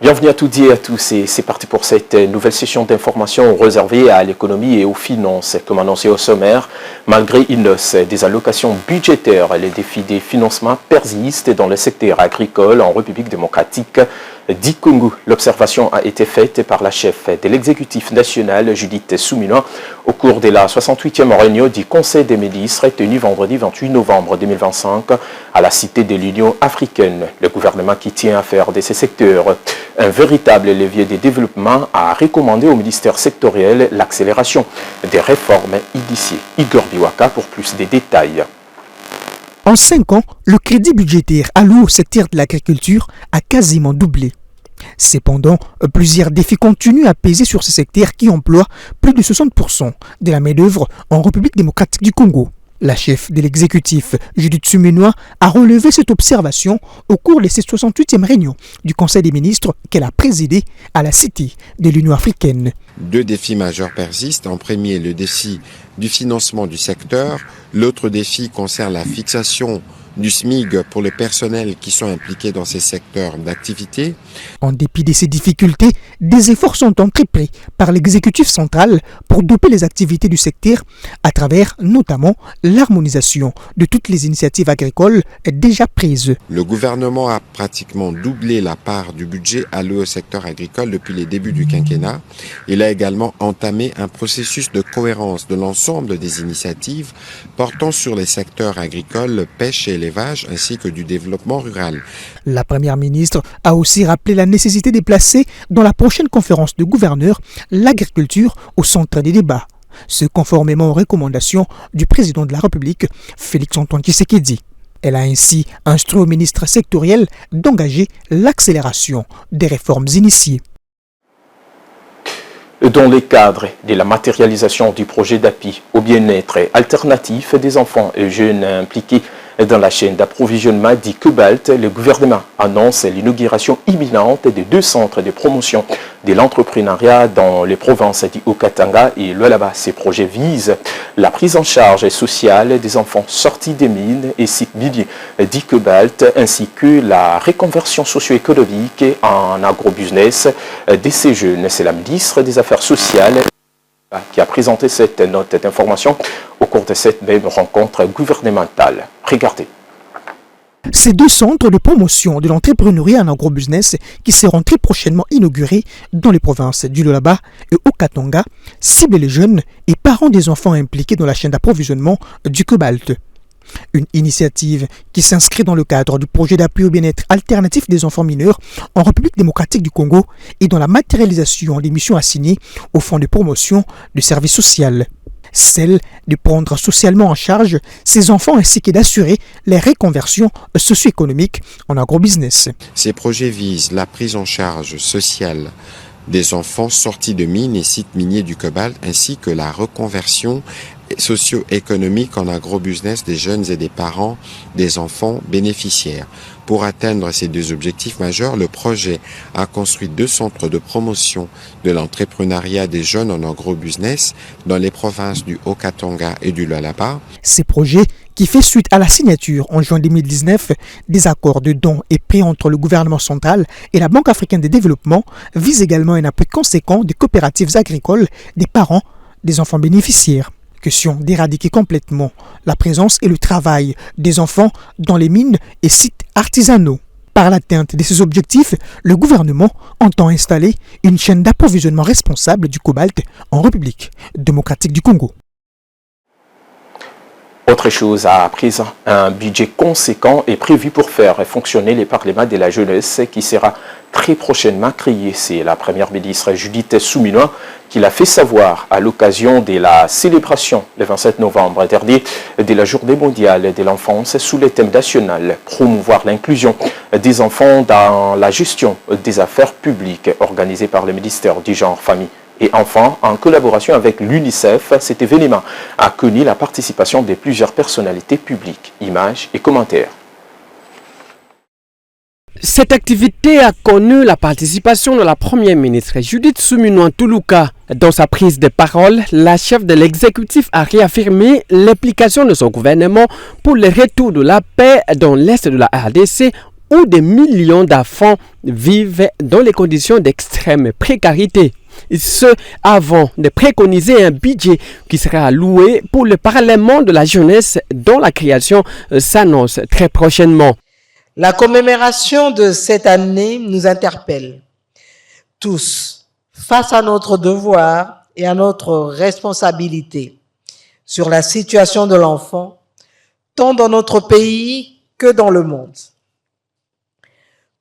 Bienvenue à toutes et à tous et c'est parti pour cette nouvelle session d'information réservée à l'économie et aux finances. Comme annoncé au sommaire, malgré une hausse des allocations budgétaires, les défis des financements persistent dans le secteur agricole en République démocratique du Congo. L'observation a été faite par la chef de l'exécutif national, Judith Suminwa, au cours de la 68e réunion du Conseil des ministres tenue vendredi 28 novembre 2025 à la Cité de l'Union africaine. Le gouvernement qui tient à faire de ces secteurs un véritable levier de développement a recommandé au ministère sectoriel l'accélération des réformes initiées. Igor Biwaka pour plus de détails. En 5 ans, le crédit budgétaire alloué au secteur de l'agriculture a quasiment doublé. Cependant, plusieurs défis continuent à peser sur ce secteur qui emploie plus de 60% de la main-d'œuvre en République démocratique du Congo. La chef de l'exécutif, Judith Suminwa, a relevé cette observation au cours de cette 68e réunion du Conseil des ministres qu'elle a présidé à la Cité de l'Union africaine. 2 défis majeurs persistent. En premier, le défi du financement du secteur. L'autre défi concerne la fixation du SMIG pour les personnels qui sont impliqués dans ces secteurs d'activité. En dépit de ces difficultés, des efforts sont entrepris par l'exécutif central pour doper les activités du secteur à travers notamment l'harmonisation de toutes les initiatives agricoles déjà prises. Le gouvernement a pratiquement doublé la part du budget alloué au secteur agricole depuis les débuts du quinquennat. Il a également entamé un processus de cohérence de l'ensemble des initiatives portant sur les secteurs agricoles, pêche et élevage ainsi que du développement rural. La première ministre a aussi rappelé la nécessité de placer dans la prochaine conférence de gouverneurs l'agriculture au centre des débats, ce conformément aux recommandations du président de la République, Félix-Antoine Tshisekedi. Elle a ainsi instruit au ministre sectoriel d'engager l'accélération des réformes initiées. Dans le cadre de la matérialisation du projet d'appui au bien-être alternatif des enfants et jeunes impliqués dans la chaîne d'approvisionnement du cobalt, le gouvernement annonce l'inauguration imminente de 2 centres de promotion de l'entrepreneuriat dans les provinces du Haut-Katanga et Lualaba. Ces projets visent la prise en charge sociale des enfants sortis des mines et sites miniers du cobalt, ainsi que la reconversion socio-économique en agrobusiness de ces jeunes. C'est la ministre des Affaires sociales qui a présenté cette note d'information au cours de cette même rencontre gouvernementale. Regardez. Ces 2 centres de promotion de l'entrepreneuriat en agrobusiness qui seront très prochainement inaugurés dans les provinces du Lualaba et au Katanga ciblent les jeunes et parents des enfants impliqués dans la chaîne d'approvisionnement du cobalt. Une initiative qui s'inscrit dans le cadre du projet d'appui au bien-être alternatif des enfants mineurs en République démocratique du Congo et dans la matérialisation des missions assignées au Fonds de promotion du service social. Celle de prendre socialement en charge ces enfants ainsi que d'assurer les reconversions socio-économiques en agrobusiness. Ces projets visent la prise en charge sociale des enfants sortis de mines et sites miniers du cobalt ainsi que la reconversion socio-économique en agrobusiness des jeunes et des parents des enfants bénéficiaires. Pour atteindre ces 2 objectifs majeurs, le projet a construit 2 centres de promotion de l'entrepreneuriat des jeunes en agrobusiness dans les provinces du Haut-Katanga et du Lualaba. Ces projets, qui fait suite à la signature en juin 2019 des accords de dons et prêts entre le gouvernement central et la Banque africaine de développement, visent également un appui conséquent des coopératives agricoles des parents des enfants bénéficiaires. Question d'éradiquer complètement la présence et le travail des enfants dans les mines et sites artisanaux. Par l'atteinte de ces objectifs, le gouvernement entend installer une chaîne d'approvisionnement responsable du cobalt en République démocratique du Congo. Autre chose à présent, un budget conséquent est prévu pour faire fonctionner les parlements de la jeunesse qui sera très prochainement créé. C'est la première ministre Judith Suminwa qui l'a fait savoir à l'occasion de la célébration le 27 novembre dernier de la Journée mondiale de l'enfance sous le thème national « Promouvoir l'inclusion des enfants dans la gestion des affaires publiques » organisée par le ministère du Genre, Famille et Enfants en collaboration avec l'UNICEF. Cet événement a connu la participation de plusieurs personnalités publiques. Images et commentaires. Cette activité a connu la participation de la première ministre Judith Suminwa Tuluka. Dans sa prise de parole, la chef de l'exécutif a réaffirmé l'implication de son gouvernement pour le retour de la paix dans l'est de la RDC où des millions d'enfants vivent dans les conditions d'extrême précarité. Ce avant de préconiser un budget qui sera alloué pour le Parlement de la jeunesse dont la création s'annonce très prochainement. La commémoration de cette année nous interpelle tous face à notre devoir et à notre responsabilité sur la situation de l'enfant, tant dans notre pays que dans le monde.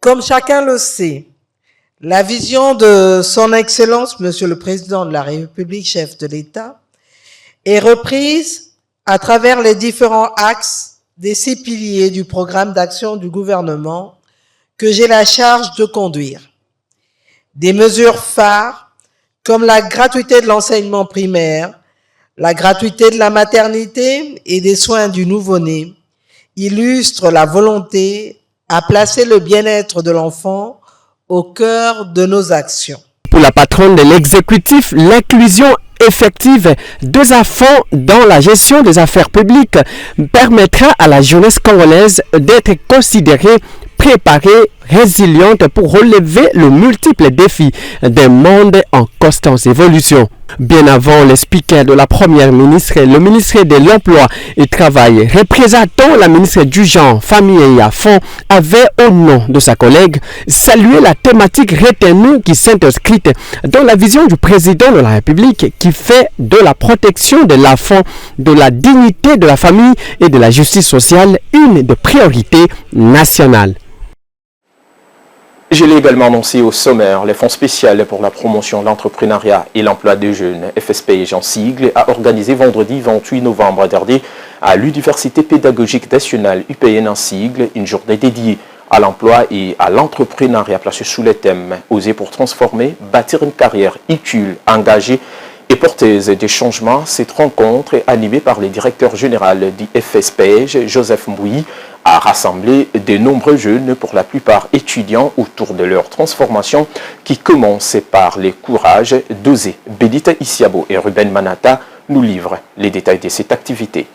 Comme chacun le sait, la vision de son Excellence, Monsieur le Président de la République, chef de l'État, est reprise à travers les différents axes des 6 piliers du programme d'action du gouvernement que j'ai la charge de conduire. Des mesures phares comme la gratuité de l'enseignement primaire, la gratuité de la maternité et des soins du nouveau-né illustrent la volonté à placer le bien-être de l'enfant au cœur de nos actions. Pour la patronne de l'exécutif, l'inclusion effective des enfants dans la gestion des affaires publiques permettra à la jeunesse congolaise d'être considérée, préparée, résiliente pour relever le multiple défis d'un monde en constante évolution. Bien avant le speaker de la première ministre, le ministre de l'Emploi et Travail, représentant la ministre du Genre, Famille et Enfants, avait, au nom de sa collègue, salué la thématique retenue qui s'est inscrite dans la vision du président de la République qui fait de la protection de l'enfant, de la dignité de la famille et de la justice sociale une des priorités nationales. Je l'ai également annoncé au sommaire, les fonds spéciaux pour la promotion de l'entrepreneuriat et l'emploi des jeunes, FSPJ en sigle, a organisé vendredi 28 novembre dernier à l'Université pédagogique nationale UPN en sigle une journée dédiée à l'emploi et à l'entrepreneuriat placée sous le thème « Oser pour transformer, bâtir une carrière utile, engagée et porteuse des changements ». Cette rencontre, animée par le directeur général du FSPJ, Joseph Mbouyi, a rassemblé de nombreux jeunes, pour la plupart étudiants, autour de leur transformation qui commence par le courage d'oser. Bédita Isiabo et Ruben Manata nous livrent les détails de cette activité.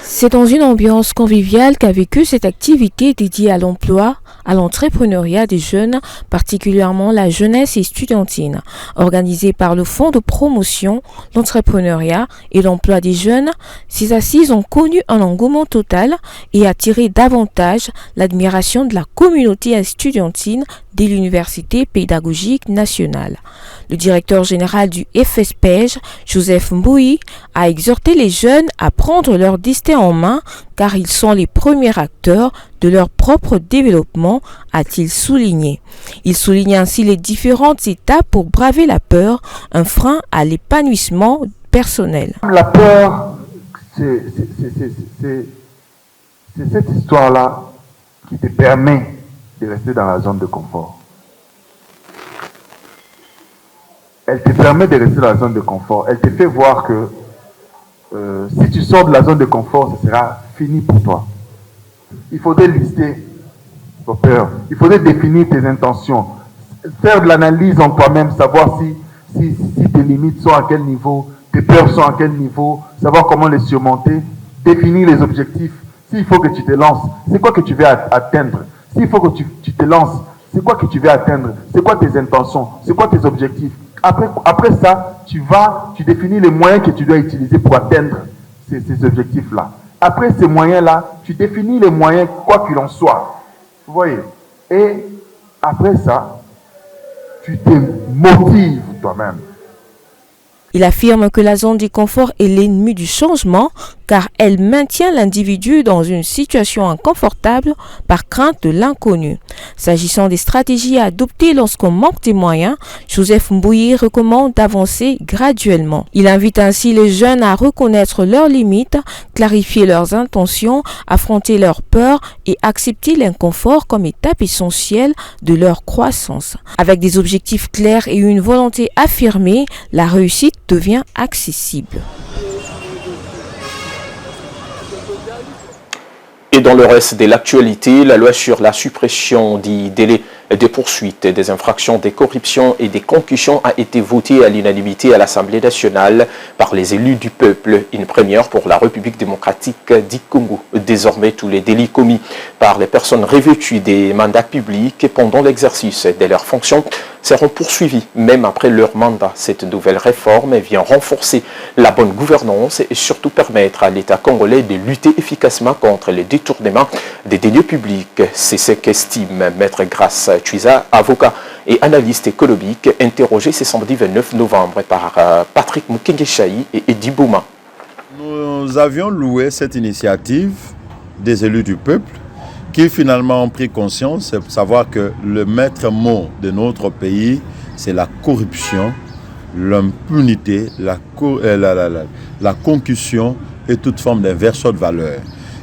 C'est dans une ambiance conviviale qu'a vécu cette activité dédiée à l'emploi, à l'entrepreneuriat des jeunes, particulièrement la jeunesse et estudiantine. Organisée par le Fonds de promotion, l'entrepreneuriat et l'emploi des jeunes, ces assises ont connu un engouement total et attiré davantage l'admiration de la communauté estudiantine de l'Université pédagogique nationale. Le directeur général du FSPJ, Joseph Mbouyi, a exhorté les jeunes à prendre leur destin en main car ils sont les premiers acteurs de leur propre développement, a-t-il souligné. Il souligne ainsi les différentes étapes pour braver la peur, un frein à l'épanouissement personnel. La peur, c'est cette histoire-là qui te permet de rester dans la zone de confort. Elle te permet de rester dans la zone de confort. Elle te fait voir que si tu sors de la zone de confort, ce sera fini pour toi. Il faudrait lister vos peurs. Il faudrait définir tes intentions. Faire de l'analyse en toi-même, savoir si tes limites sont à quel niveau, tes peurs sont à quel niveau, savoir comment les surmonter, définir les objectifs. S'il faut que tu te lances, c'est quoi que tu veux atteindre? S'il faut que tu te lances, c'est quoi que tu veux atteindre? C'est quoi tes intentions? C'est quoi tes objectifs? Après ça, tu définis les moyens que tu dois utiliser pour atteindre ces objectifs-là. Après ces moyens-là, tu définis les moyens, quoi qu'il en soit. Vous voyez? Et après ça, tu te motives toi-même. Il affirme que la zone de confort est l'ennemi du changement car elle maintient l'individu dans une situation inconfortable par crainte de l'inconnu. S'agissant des stratégies à adopter lorsqu'on manque des moyens, Joseph Mbouyi recommande d'avancer graduellement. Il invite ainsi les jeunes à reconnaître leurs limites, clarifier leurs intentions, affronter leurs peurs et accepter l'inconfort comme étape essentielle de leur croissance. Avec des objectifs clairs et une volonté affirmée, la réussite devient accessible. Et dans le reste de l'actualité, la loi sur la suppression du délai des poursuites, des infractions, des corruptions et des concussions a été voté à l'unanimité à l'Assemblée nationale par les élus du peuple. Une première pour la République démocratique du Congo. Désormais, tous les délits commis par les personnes revêtues des mandats publics pendant l'exercice de leurs fonctions seront poursuivis, même après leur mandat. Cette nouvelle réforme vient renforcer la bonne gouvernance et surtout permettre à l'État congolais de lutter efficacement contre les détournements des deniers publics. C'est ce qu'estime Maître Grace Tuiza, avocat et analyste économique, interrogé ce samedi 29 novembre par Patrick Mukengeshaï et Eddie Bouma. Nous avions loué cette initiative des élus du peuple qui finalement ont pris conscience, c'est savoir que le maître mot de notre pays, c'est la corruption, l'impunité, la concussion et toute forme d'inversion de valeur.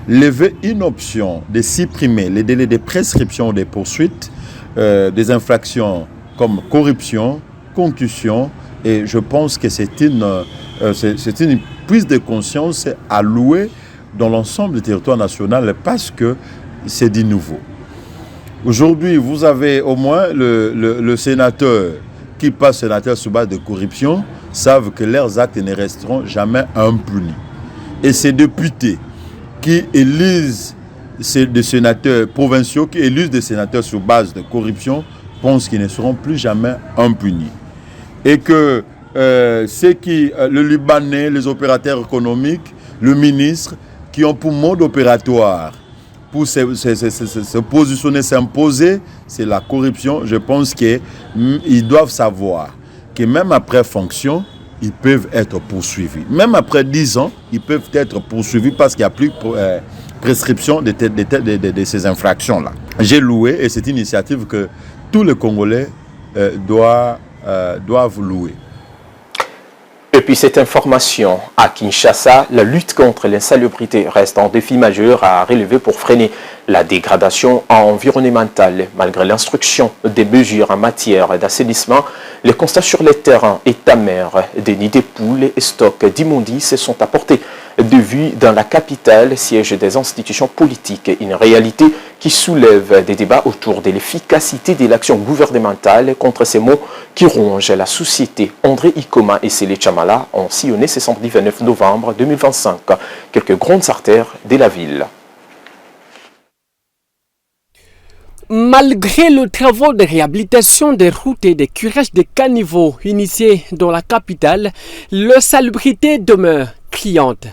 Lever une option de supprimer les délais de prescription des poursuites, des infractions comme corruption, concussion, et je pense que c'est une prise de conscience à louer dans l'ensemble du territoire national parce que c'est du nouveau. Aujourd'hui, vous avez au moins le sénateur qui passe sénateur sous base de corruption savent que leurs actes ne resteront jamais impunis. Et ces députés qui élisent des sénateurs provinciaux, qui élisent des sénateurs sous base de corruption, pensent qu'ils ne seront plus jamais impunis. Et que le Libanais, les opérateurs économiques, le ministre, qui ont pour mode opératoire pour se positionner, s'imposer, c'est la corruption. Je pense qu'ils doivent savoir que même après fonction, ils peuvent être poursuivis. Même après 10 ans, ils peuvent être poursuivis parce qu'il n'y a plus de prescription de ces infractions-là. J'ai loué et c'est une initiative que tous les Congolais doivent louer. Et puis cette information, à Kinshasa, la lutte contre l'insalubrité reste un défi majeur à relever pour freiner la dégradation environnementale. Malgré l'instruction des mesures en matière d'assainissement, les constats sur le terrain est amer. Des nids de poules et stocks d'immondices sont apportés de vue dans la capitale, siège des institutions politiques. Une réalité qui soulève des débats autour de l'efficacité de l'action gouvernementale contre ces maux qui rongent la société. André Ikoma et Sélé Chamala ont sillonné ce samedi 29 novembre 2025 quelques grandes artères de la ville. Malgré le travaux de réhabilitation des routes et des curages des caniveaux initiés dans la capitale, l'insalubrité demeure criante.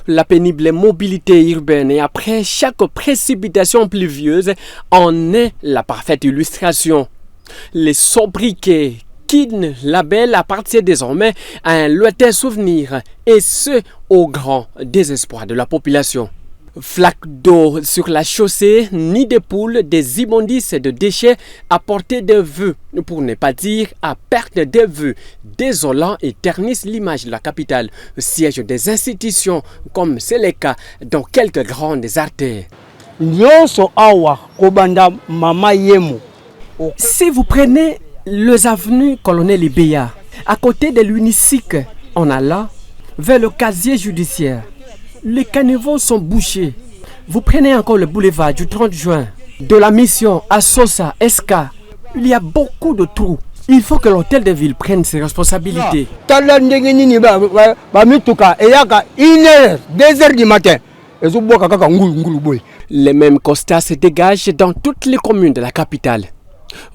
La pénible mobilité urbaine et après chaque précipitation pluvieuse en est la parfaite illustration. Les sobriquets Kin Label appartiennent désormais à un lointain souvenir et ce au grand désespoir de la population. Flaques d'eau sur la chaussée, nids de poules, des immondices et de déchets à portée de vue, pour ne pas dire à perte de vue, désolant et ternissent l'image de la capitale, siège des institutions comme c'est le cas dans quelques grandes artères. Si vous prenez les avenues Colonel Ibéa, à côté de l'Unicyc, en allant vers le casier judiciaire, les caniveaux sont bouchés. Vous prenez encore le boulevard du 30 juin, de la Mission à Sosa, Esca. Il y a beaucoup de trous. Il faut que l'hôtel de ville prenne ses responsabilités. Les mêmes constats se dégagent dans toutes les communes de la capitale.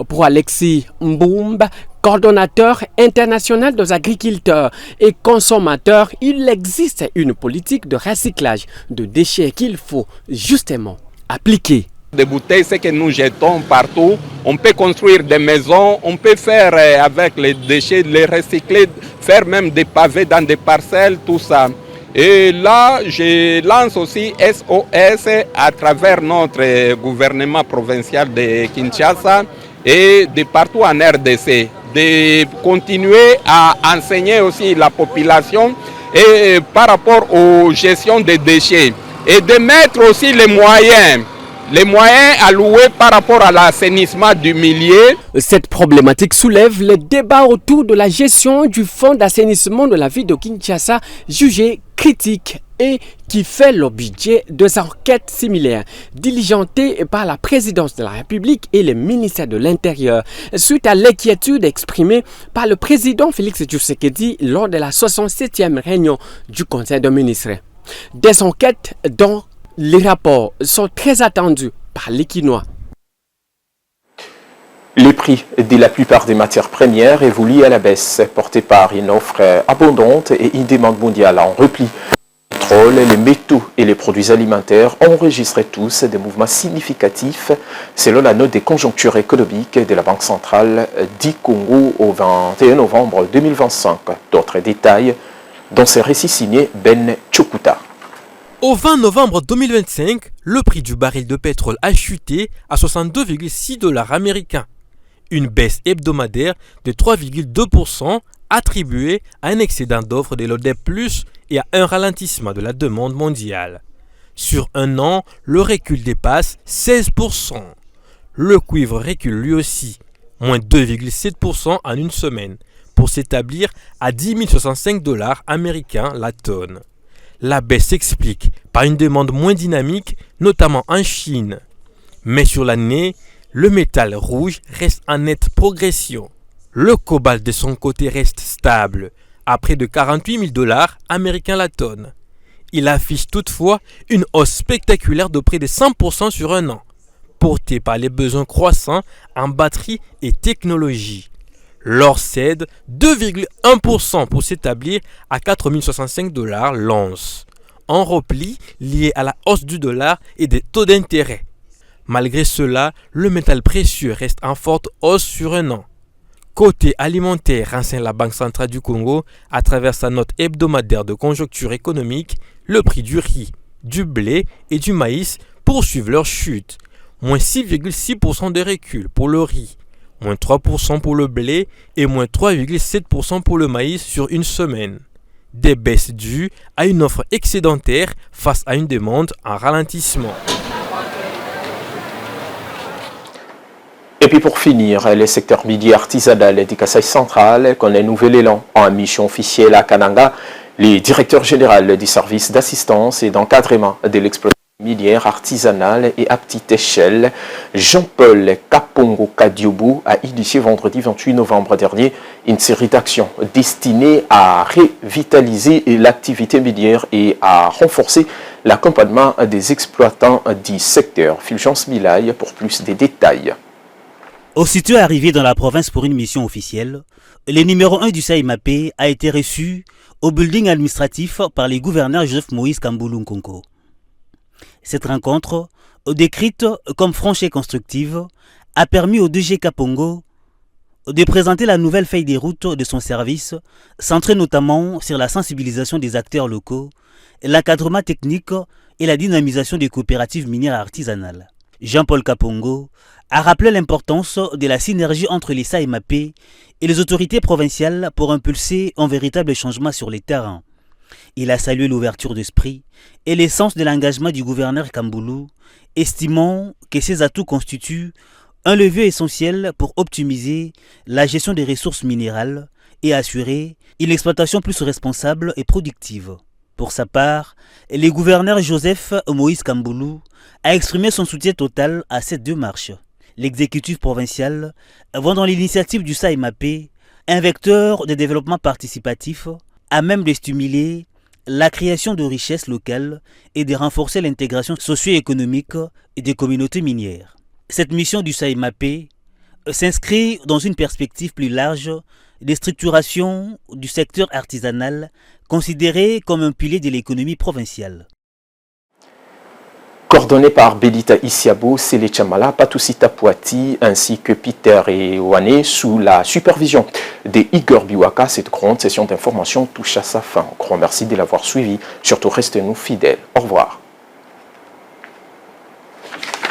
Pour Alexis Mboumba, coordonnateur international des agriculteurs et consommateurs, il existe une politique de recyclage de déchets qu'il faut justement appliquer. Des bouteilles, c'est que nous jetons partout. On peut construire des maisons, on peut faire avec les déchets, les recycler, faire même des pavés dans des parcelles, tout ça. Et là, je lance aussi SOS à travers notre gouvernement provincial de Kinshasa et de partout en RDC, de continuer à enseigner aussi la population et par rapport aux gestions des déchets et de mettre aussi les moyens les moyens alloués par rapport à l'assainissement du milieu. Cette problématique soulève le débat autour de la gestion du fonds d'assainissement de la ville de Kinshasa, jugé critique et qui fait l'objet de enquêtes similaires diligentées par la présidence de la République et le ministère de l'Intérieur suite à l'inquiétude exprimée par le président Félix Tshisekedi lors de la 67e réunion du Conseil des ministres. Des enquêtes dont les rapports sont très attendus par les Kinois. Les prix de la plupart des matières premières évoluent à la baisse, portés par une offre abondante et une demande mondiale en repli. Le pétrole, les métaux et les produits alimentaires ont enregistré tous des mouvements significatifs selon la note des conjonctures économiques de la Banque centrale du Congo au 21 novembre 2025. D'autres détails dans ce récit signé Ben Chokuta. Au 20 novembre 2025, le prix du baril de pétrole a chuté à 62,6 $ américains. Une baisse hebdomadaire de 3,2% attribuée à un excédent d'offres de l'ODEP+, et à un ralentissement de la demande mondiale. Sur un an, le recul dépasse 16%. Le cuivre recule lui aussi, moins 2,7% en une semaine, pour s'établir à 10 065 $ américains la tonne. La baisse s'explique par une demande moins dynamique, notamment en Chine. Mais sur l'année, le métal rouge reste en nette progression. Le cobalt de son côté reste stable, à près de 48 000 $ américains la tonne. Il affiche toutefois une hausse spectaculaire de près de 100% sur un an, portée par les besoins croissants en batterie et technologie. L'or cède 2,1% pour s'établir à 4 065 $ l'once, en repli lié à la hausse du dollar et des taux d'intérêt. Malgré cela, le métal précieux reste en forte hausse sur un an. Côté alimentaire, renseigne la Banque centrale du Congo à travers sa note hebdomadaire de conjoncture économique, le prix du riz, du blé et du maïs poursuivent leur chute. Moins 6,6% de recul pour le riz, moins 3% pour le blé et moins 3,7% pour le maïs sur une semaine. Des baisses dues à une offre excédentaire face à une demande en ralentissement. Et puis pour finir, les secteurs midi artisanal du Kasaï central connaissent un nouvel élan en mission officielle à Kananga. Les directeurs généraux du service d'assistance et d'encadrement de l'exploitation minière artisanale et à petite échelle, Jean-Paul Kapongo Kadiobu a initié vendredi 28 novembre dernier une série d'actions destinées à revitaliser l'activité minière et à renforcer l'accompagnement des exploitants du secteur. Fulgence Milaï pour plus de détails. Aussitôt arrivé dans la province pour une mission officielle, le numéro 1 du SAIMAP a été reçu au building administratif par les gouverneurs Joseph Moïse Kambulu Nkonko. Cette rencontre, décrite comme franche et constructive, a permis au DG Kapongo de présenter la nouvelle feuille des routes de son service, centrée notamment sur la sensibilisation des acteurs locaux, l'encadrement technique et la dynamisation des coopératives minières artisanales. Jean-Paul Kapongo a rappelé l'importance de la synergie entre les SAIMAP et les autorités provinciales pour impulser un véritable changement sur les terrains. Il a salué l'ouverture d'esprit et l'essence de l'engagement du gouverneur Kambulu, estimant que ces atouts constituent un levier essentiel pour optimiser la gestion des ressources minérales et assurer une exploitation plus responsable et productive. Pour sa part, le gouverneur Joseph Moïse Kambulu a exprimé son soutien total à cette démarche. L'exécutif provincial voit dans l'initiative du SAIMAP un vecteur de développement participatif à même de stimuler la création de richesses locales et de renforcer l'intégration socio-économique des communautés minières. Cette mission du SAIMAP s'inscrit dans une perspective plus large de structuration du secteur artisanal considéré comme un pilier de l'économie provinciale. Coordonné par Belita Isiabo, Sele Chamala, Patusita Poati ainsi que Peter et Wane sous la supervision de Igor Biwaka, cette grande session d'information touche à sa fin. Grand merci de l'avoir suivi. Surtout restez-nous fidèles. Au revoir.